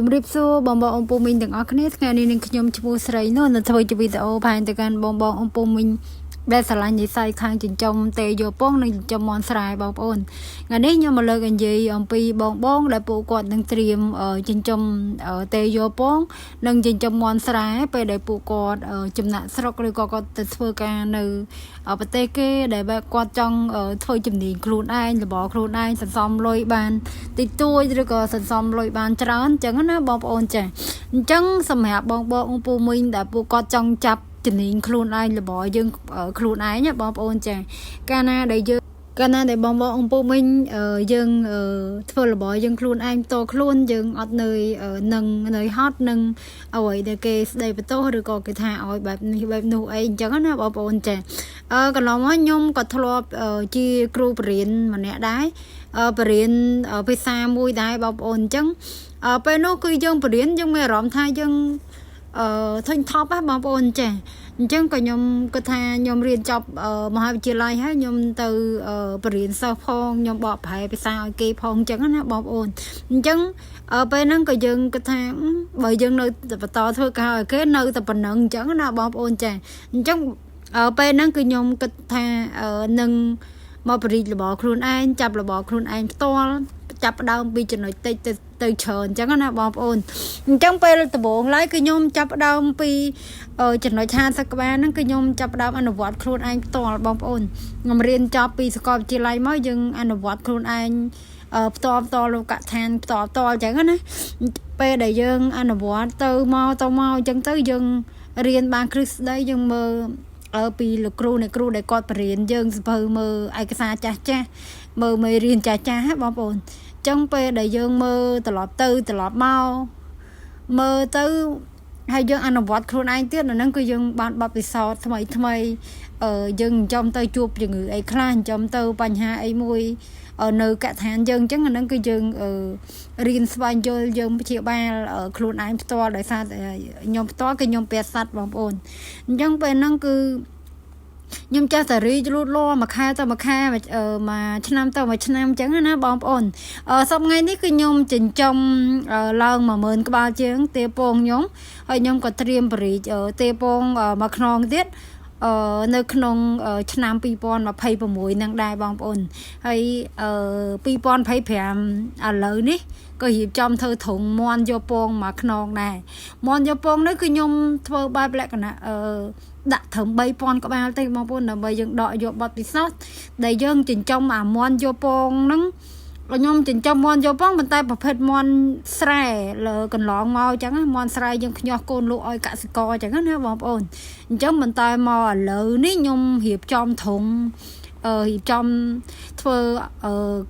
ជំរាបសួរបងបងអំពូមីងទាំងអស់គ្នាថ្ងៃនេះនឹងខ្ញុំឈ្មោះស្រីនោះនៅធ្វើជាវីដេអូផែនទៅកាន់បងបងអំពូមីងដែលស្រឡាញ់និស័យខាងចិញ្ចឹមតេយកពងនិងចិញ្ចឹមមាន់ស្រែបងប្អូនថ្ងៃនេះខ្ញុំមកលើកនិយាយអំពីបងដែលពួកគាត់នឹងត្រៀមចិញ្ចឹមតេយកពងនិងចិញ្ចឹមមាន់ស្រែពេលដែលពួកគាត់ចំណាក់ស្រុកឬក៏គាត់ទៅធ្វើការនៅប្រទេសគេដែលគាត់ចង់ធ្វើជំនាញខ្លួនឯងរបរខ្លួនឯងសន្សំលុយបានតិចតួចឬក៏សន្សំលុយបានច្រើនអញ្ចឹងណាបងប្អូនចាអញ្ចឹងសម្រាប់បងអំពូមីងដែលពួកគាត់ចង់ចាប់ជំនាញខ្លួនឯងរបស់យើងខ្លួនឯងបងប្អូនចាកាលណាដែលបងអំពូមីងយើងធ្វើរបស់យើងខ្លួនឯងតខ្លួនយើងអត់នៅហត់នឹងអ្វីដែលគេស្ដីបន្ទោសឬក៏គេថាឲ្យបែបនេះបែបនោះអីអញ្ចឹងណាបងប្អូនចាកន្លងមកខ្ញុំក៏ធ្លាប់ជាគ្រូបរិញ្ញាម្នាក់ដែរបរិញ្ញាភាសាមួយដែរបងប្អូនអញ្ចឹងពេលនោះគឺយើងបរិញ្ញាយើងមានអារម្មណ៍ថាយើងធុញថប់ហ្នឹងបងប្អូនចាអញ្ចឹងក៏ខ្ញុំគិតថាខ្ញុំរៀនចប់មហាវិទ្យាល័យហើយខ្ញុំទៅបរិញ្ញាសិស្សផងខ្ញុំបកប្រែភាសាឲ្យគេផងអញ្ចឹងណាបងប្អូនអញ្ចឹងពេលហ្នឹងក៏យើងគិតថាបើយើងនៅបន្តធ្វើការឲ្យគេនៅតែប៉ុណ្្នឹងអញ្ចឹងណាបងប្អូនចាអញ្ចឹងពេលហ្នឹងគឺខ្ញុំគិតថានឹងមកបរិយារបស់ខ្លួនឯងចាប់របស់ខ្លួនឯងផ្ទាល់ចាប់ដើមពីចំណុចតិចទៅច្រើនអញ្ចឹងណាបងប្អូនអញ្ចឹងពេលដំបូងឡើយគឺខ្ញុំចាប់ដើមពីចំណុច50ក្បាលហ្នឹងគឺខ្ញុំចាប់ដើមអនុវត្តខ្លួនឯងផ្ទាល់បងប្អូនខ្ញុំរៀនចប់ពីសាកលវិទ្យាល័យមកយើងអនុវត្តខ្លួនឯងផ្ទាល់លោកឋានផ្ទាល់អញ្ចឹងណាពេលដែលយើងអនុវត្តទៅមកអញ្ចឹងទៅយើងរៀនបានគ្រឹះស្ដីយើងមើលពីលោកគ្រូអ្នកគ្រូដែលគាត់បរៀនយើងសភៅមើលឯកសារចាស់មើលមេរៀនចាស់ហ៎បងប្អូនអញ្ចឹងពេលដែលយើងមើលត្រឡប់មកមើលទៅហើយយើងអនុវត្តខ្លួនឯងទៀតនៅហ្នឹងគឺយើងបានបទពិសោធន៍ថ្មីយើងចំទៅជួបជំងឺអីខ្លះចំទៅបញ្ហាអីមួយនៅកឋានយើងអញ្ចឹងអាហ្នឹងគឺយើងរៀនស្វែងយល់យើងព្យាបាលខ្លួនឯងផ្ទាល់ដោយសារខ្ញុំផ្ទាល់គឺខ្ញុំពាក់សัตว์បងប្អូនអញ្ចឹងពេលហ្នឹងគឺខ្ញុំចេះតែរីលូតលាស់មួយខែទៅមួយខែមួយឆ្នាំទៅមួយឆ្នាំអញ្ចឹងណាបងប្អូនសប្តាហ៍ថ្ងៃនេះគឺខ្ញុំចិញ្ចឹមឡើង10000ក្បាលជាងទេពងខ្ញុំហើយខ្ញុំក៏ត្រៀមបរិយាទេពងមួយខ្នងទៀតនៅក្នុងឆ្នាំ2026ហ្នឹងដែរបងប្អូនហើយ2025ឥឡូវនេះក៏រៀបចំធ្វើធុងមាន់យកពងមួយខ្នងដែរមាន់យកពងនេះគឺខ្ញុំធ្វើបែបលក្ខណៈដាក់ត្រឹម3000ក្បាលទេបងប្អូនដើម្បីយើងដកយកបទពិសោធន៍ដែលយើងចិញ្ចឹមអាមាន់យកពងហ្នឹងខ្ញុំចិញ្ចឹមមាន់យកពងប៉ុន្តែប្រភេទមាន់ស្រែលើកន្លងមកអញ្ចឹងមាន់ស្រែយើងខ្ញាស់កូនលក់ឲ្យកសិករអញ្ចឹងណាបងប្អូនអញ្ចឹងប៉ុន្តែមកឥឡូវនេះខ្ញុំរៀបចំធុងរៀបចំធ្វើ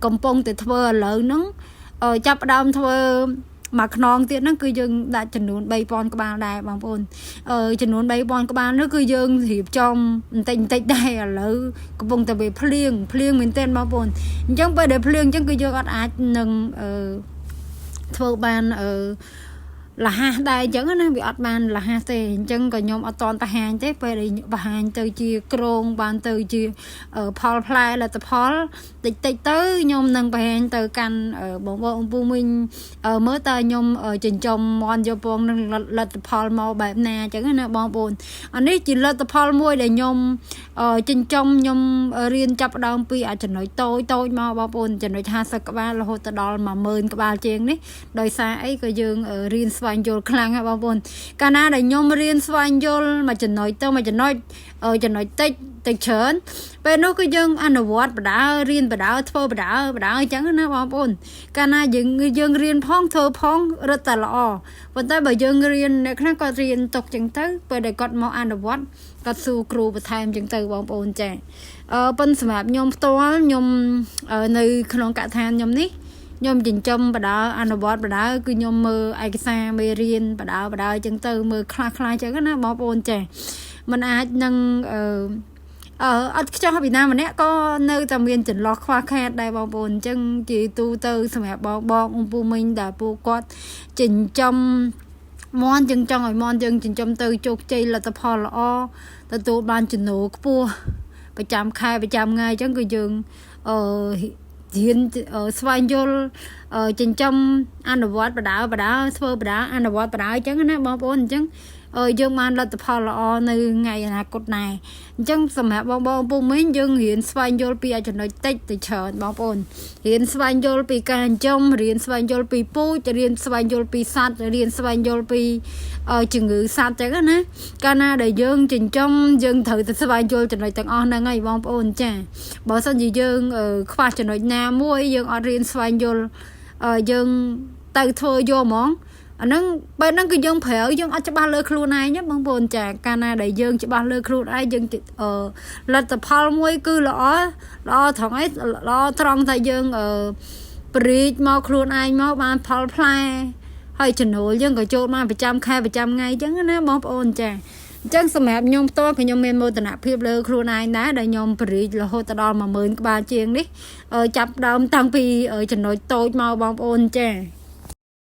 កំពុងតែធ្វើឥឡូវហ្នឹងចាប់ដើមធ្វើមួយខ្នងទៀតហ្នឹងគឺយើងដាក់ចំនួន3000ក្បាលដែរបងប្អូនចំនួន3000ក្បាលនោះគឺយើងរៀបចំបន្តិចដែរឥឡូវកំពុងតែវាភ្លៀងមែនទែនបងប្អូនអញ្ចឹងពេលដែលភ្លៀងអញ្ចឹងគឺយើងអត់អាចនឹងធ្វើបានលះដែរអញ្ចឹងណាវាអត់បានលះទេអញ្ចឹងក៏ខ្ញុំអត់តន់បង្ហាញទេពេលដែលបង្ហាញទៅជាក្រងបានទៅជាផលផ្លែលទ្ធផលតិចទៅខ្ញុំនឹងបង្ហាញទៅកាន់បងអំពូមីងមើលតើខ្ញុំចិញ្ចឹមមាន់យកពងនឹងលទ្ធផលមកបែបណាអញ្ចឹងណាបងប្អូនអានេះជាលទ្ធផលមួយដែលខ្ញុំចិញ្ចឹមខ្ញុំរៀនចាប់ដើមពីចំណុចតូចមកបងប្អូនចំណុច50ក្បាលរហូតដល់10000ក្បាលជាងនេះដោយសារអីក៏យើងរៀនស្វែងយល់ខ្លាំងហ៎បងប្អូនកាលណាដែលខ្ញុំរៀនស្វែងយល់មួយចំណុចទៅមួយចំណុចតិចទៅច្រើនពេលនោះគឺយើងអនុវត្តបដារៀនបដាធ្វើបដាអញ្ចឹងណាបងប្អូនកាលណាយើងរៀនផងធ្វើផងរឹតតែល្អប៉ុន្តែបើយើងរៀនអ្នកខ្លះគាត់រៀនຕົកអញ្ចឹងទៅពេលដែលគាត់មកអនុវត្តគាត់សួរគ្រូបន្ថែមអញ្ចឹងទៅបងប្អូនចាប៉ុន្តែសម្រាប់ខ្ញុំផ្ទាល់ខ្ញុំនៅក្នុងកឋានខ្ញុំនេះខ្ញុំចិញ្ចឹមបដាអនុវត្តបដាគឺខ្ញុំមើលឯកសារមេរៀនបដាអញ្ចឹងទៅមើលខ្លះអញ្ចឹងណាបងប្អូនចាมันអាចនឹងអត់ខ្ចោះពីណាម្នាក់ក៏នៅតែមានចន្លោះខ្វះខាតដែរបងប្អូនអញ្ចឹងជាទូទៅសម្រាប់បងអំពូមីងដែលពួកគាត់ចិញ្ចឹមមាន់យើងចង់ឲ្យមាន់យើងចិញ្ចឹមទៅជោគជ័យលទ្ធផលល្អទទួលបានចំណូលខ្ពស់ប្រចាំខែប្រចាំថ្ងៃអញ្ចឹងគឺយើងរៀនស្វែងយល់ ចិញ្ចឹមអនុវត្តបដាធ្វើបដាអនុវត្តបដាអញ្ចឹងណាបងប្អូនអញ្ចឹងយើងបានលទ្ធផលល្អនៅថ្ងៃអនាគតដែរអញ្ចឹងសម្រាប់បងពុំមិញយើងរៀនស្វែងយល់ពីចំណុចតិចទៅច្រើនបងប្អូនរៀនស្វែងយល់ពីការចិញ្ចឹមរៀនស្វែងយល់ពីពូជរៀនស្វែងយល់ពីសត្វរៀនស្វែងយល់ពីជំងឺសត្វអញ្ចឹងណាកាលណាដែលយើងចិញ្ចឹមយើងត្រូវតែស្វែងយល់ចំណុចទាំងអស់ហ្នឹងហើយបងប្អូនចាបើសិនជាយើងខ្វះចំណុចណាមួយយើងអត់រៀនស្វែងយល់យើងទៅធ្វើយកហ្មងអាហ្នឹងពេលហ្នឹងគឺយើងប្រើយើងអត់ច្បាស់លើខ្លួនឯងណាបងប្អូនចាកាលណាដែលយើងច្បាស់លើខ្លួនឯងយើងលទ្ធផលមួយគឺល្អត្រង់ល្អត្រង់ថាយើងព្រីកមកខ្លួនឯងមកបានផលផ្លែហើយចំណូលយើងក៏ចូលបានប្រចាំខែប្រចាំថ្ងៃអញ្ចឹងណាបងប្អូនចាអញ្ចឹងសម្រាប់ខ្ញុំផ្ទាល់ក៏ខ្ញុំមានមោទនភាពលើខ្លួនឯងដែរដែលខ្ញុំព្រីករហូតដល់10000ក្បាលជាងនេះចាប់ដើមតាំងពីចំណុចតូចមកបងប្អូនចា